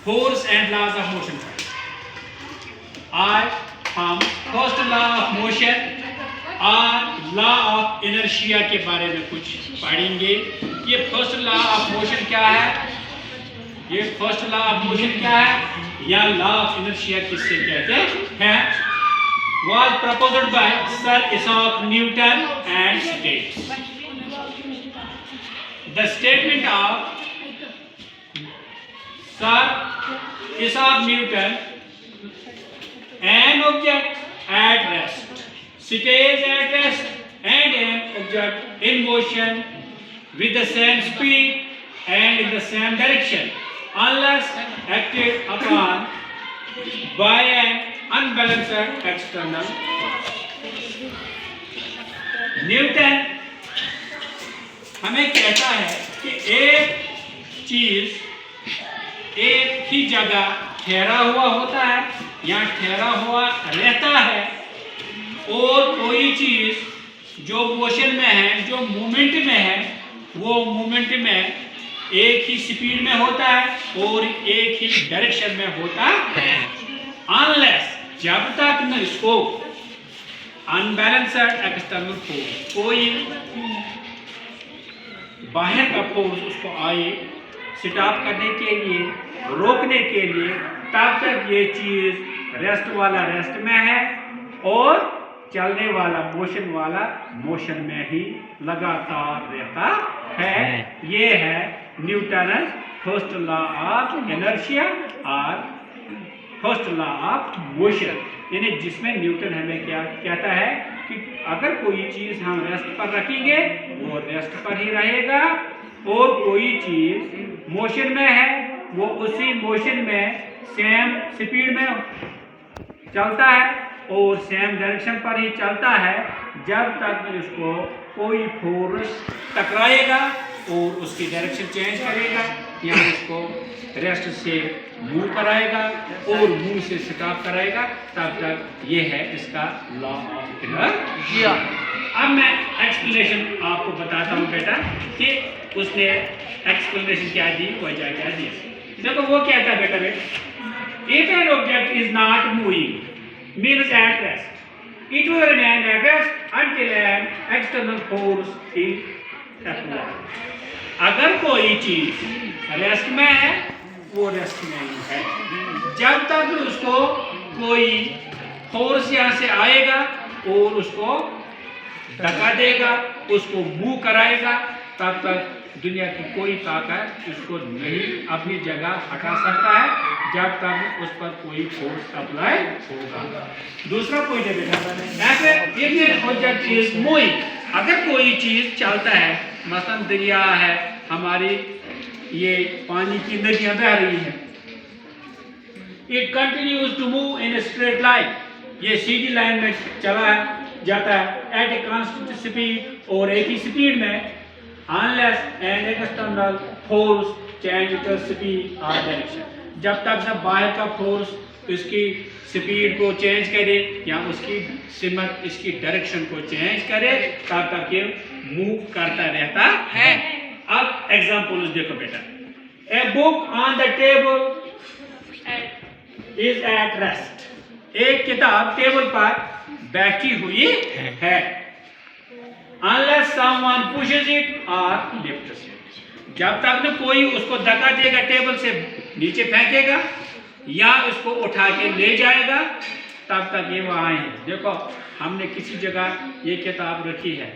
Force and laws of motion. आज हम first law of motion और लॉ ऑफ इनर्शिया के बारे में कुछ पढ़ेंगे। ये फर्स्ट लॉ ऑफ मोशन क्या है, ये फर्स्ट लॉ ऑफ मोशन क्या है या लॉ ऑफ इनर्शिया किससे कहते हैं, was proposed by Sir Isaac Newton and states the statement of Sir Isaac Newton, an object at rest stays at rest and an object in motion with the same speed and in the same direction unless acted upon by an unbalanced external force। Newton हमें कहता है कि एक चीज एक ही जगह ठहरा हुआ होता है या ठहरा हुआ रहता है, और कोई चीज जो मोशन में है, जो मूवमेंट में है, वो मूवमेंट में एक ही स्पीड में होता है और एक ही डायरेक्शन में होता है, अनलेस जब तक न इसको अनबैलेंस्ड एक्सटर्नल फोर्स, कोई बाहर का फोर्स उसको आए स्टॉप करने के लिए, रोकने के लिए, तब तक ये चीज रेस्ट वाला रेस्ट में है और चलने वाला मोशन वाला मोशन में ही लगातार रहता है। ये है Newton first law of inertia और फर्स्ट लॉ ऑफ मोशन, यानी जिसमें न्यूटन हमें क्या कहता है कि अगर कोई चीज हम रेस्ट पर रखेंगे वो रेस्ट पर ही रहेगा, और कोई चीज मोशन में है वो उसी मोशन में सेम स्पीड में चलता है और सेम डायरेक्शन पर ही चलता है जब तक उसको कोई फोर्स टकराएगा और उसकी डायरेक्शन चेंज करेगा या उसको रेस्ट से मूव कराएगा और मूव से स्टॉप कराएगा, तब तक ये है इसका लॉ ऑफ इनर्शिया। अब मैं एक्सप्लेनेशन आपको बताता हूँ बेटा कि उसने एक्सप्लेनेशन क्या दी, वजह क्या दी। देखो वो क्या था बेटा, if an object is not moving means at rest it will remain at rest until an external force is applied. अगर कोई चीज रेस्ट में है वो रेस्ट में ही है जब तक उसको कोई फोर्स यहाँ से आएगा और उसको धक्का देगा, उसको मूव कराएगा, तब तक दुनिया की कोई ताकत उसको नहीं अपनी जगह हटा सकता है जब तक उस पर कोई फोर्स अप्लाई होगा। दूसरा पॉइंट है बेटा, अगर कोई चीज चलता है, मसलन दरिया है, हमारी ये पानी की नदियां बह रही है, it continues to move in straight line, ये सीधी लाइन में चला जाता है एट ए कांस्टेंट स्पीड और एक ही स्पीड में, unless an external force change the speed और डायरेक्शन। जब तक ना बाहर का फोर्स इसकी स्पीड को चेंज करे या उसकी सिमत इसकी डायरेक्शन को चेंज करे, तब तक ये मूव करता रहता है। अब एग्जांपल देखो बेटा, a book on the table is at rest, एक किताब टेबल पर बैठी हुई है, अनलेस समवन पुशेस इट और लिफ्ट्स इट, जब तक न कोई उसको धक्का देगा, टेबल से नीचे फेंकेगा या उसको उठा के ले जाएगा, तब तक ये वहाँ है। देखो हमने किसी जगह ये किताब रखी है,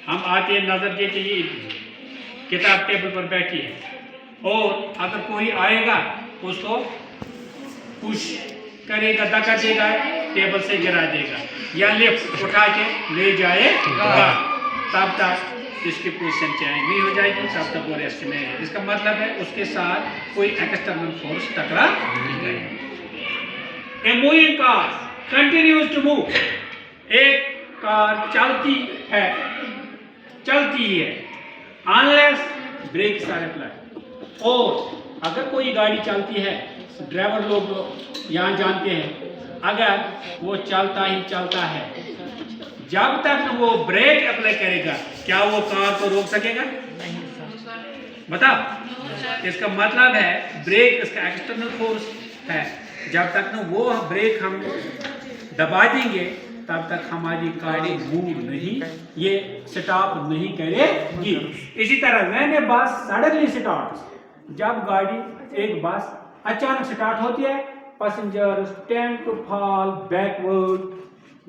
हम आते हैं नजर देते ये किताब टेबल पर बैठी है, और अगर कोई आएगा उसको पुश करेगा, धक्का देगा, टेबल से गिरा देगा या लिफ्ट उठा के ले जाएगा, तब तक इसकी पोजीशन चेंज नहीं हो जाएगी, तब तक वो रेस्ट में है। इसका मतलब है उसके साथ कोई एक्सटर्नल फोर्स टकरा नहीं जाएगा। A moving car continues to move, एक कार चलती है अनलेस ब्रेक्स आर अप्लाइड, और अगर कोई गाड़ी चलती है, ड्राइवर लोग यहाँ जानते हैं, अगर वो चलता ही चलता है, जब तक वो ब्रेक अप्लाई करेगा, क्या वो कार को रोक सकेगा? बताओ, इसका मतलब है ब्रेक इसका एक्सटर्नल फोर्स है। जब तक ना वो ब्रेक हम दबा देंगे तब तक हमारी गाड़ी मूव नहीं, ये स्टॉप नहीं करेगी। इसी तरह व्हेन ए बस सडनली स्टार्ट्स, जब गाड़ी एक बस अचानक स्टार्ट होती है, passengers tend to fall backward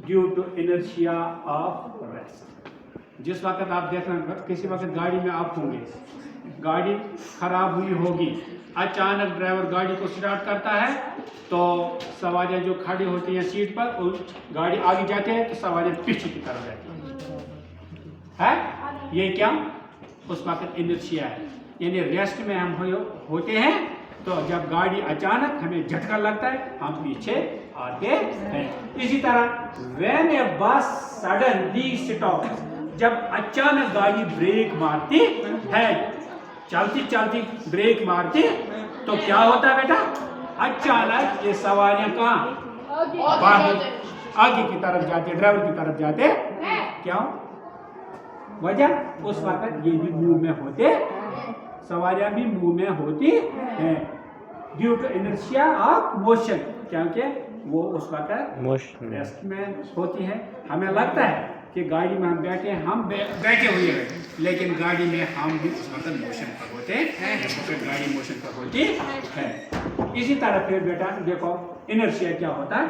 due to inertia of rest. जिस वक्त आप देख रहे हैं किसी वक्त गाड़ी में आप होंगे, गाड़ी खराब हुई होगी, अचानक ड्राइवर गाड़ी को स्टार्ट करता है तो सवारियां जो खड़ी होती हैं सीट पर, गाड़ी आगे जाती है तो सवारियां पीछे की तरफ रहती है। ये क्या? उस वक्त इनर्शिया है, यानी रेस्ट में हम होते हैं तो जब गाड़ी अचानक हमें झटका लगता है हम पीछे आते हैं। इसी तरह व्हेन ए बस सडनली स्टॉप, जब अचानक गाड़ी ब्रेक मारती है, चलती चलती ब्रेक मारती, तो क्या होता है बेटा? अचानक ये सवारियां कहाँ आगे की तरफ जाते, ड्राइवर की तरफ जाते। क्यों? वजह उस वक्त ये भी मूव में होते, सवारियां भी मूव में होती हैं due to inertia of motion, क्योंकि वो उस वक्त रेस्ट में होती है। हमें लगता है कि गाड़ी में हम बैठे हैं, हम बैठे हुए हैं, लेकिन गाड़ी में हम भी उस वक्त मोशन पर होते हैं, गाड़ी मोशन पर होती है। इसी तरह फिर बेटा देखो इनर्शिया क्या होता है?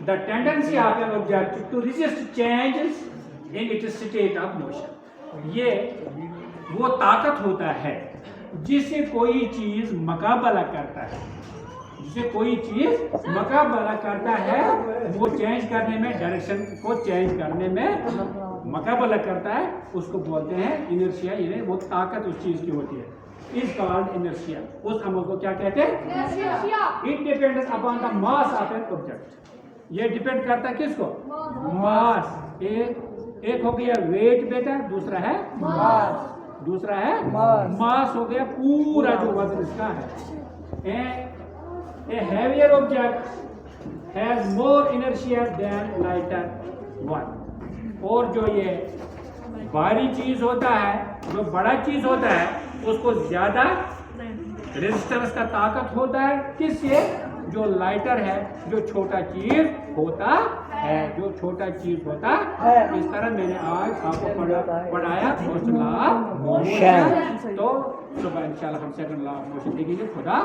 The tendency of an object to resist changes in its state of motion. ये वो ताकत होता है जिससे कोई चीज मुकाबला करता है, जिसे कोई चीज मुकाबला करता है, वो चेंज करने में, डायरेक्शन को चेंज करने में मुकाबला करता है, उसको बोलते हैं इनर्शिया। यानी वो ताकत उस चीज की होती है, इज कॉल्ड इनर्शिया। उस अमल को क्या कहते हैं? It depends upon the mass of an object. ये डिपेंड करता है किसको? मास। एक हो गया वेट बेटा, दूसरा है मास, दूसरा है मास हो गया पूरा जो वजन इसका है। A heavier object has more inertia than lighter one। और जो ये भारी चीज होता है, जो बड़ा चीज होता है, उसको ज्यादा रेजिस्टेंस का ताकत होता है किससे? जो लाइटर है, जो छोटा चीज होता है, जो छोटा चीज होता है। इस तरह मैंने आज आपको पढ़ाया फर्स्ट लॉ ऑफ मोशन। तो सुबह इंशाल्लाह हम सेकंड लॉ ऑफ मोशन देखेंगे। खुदा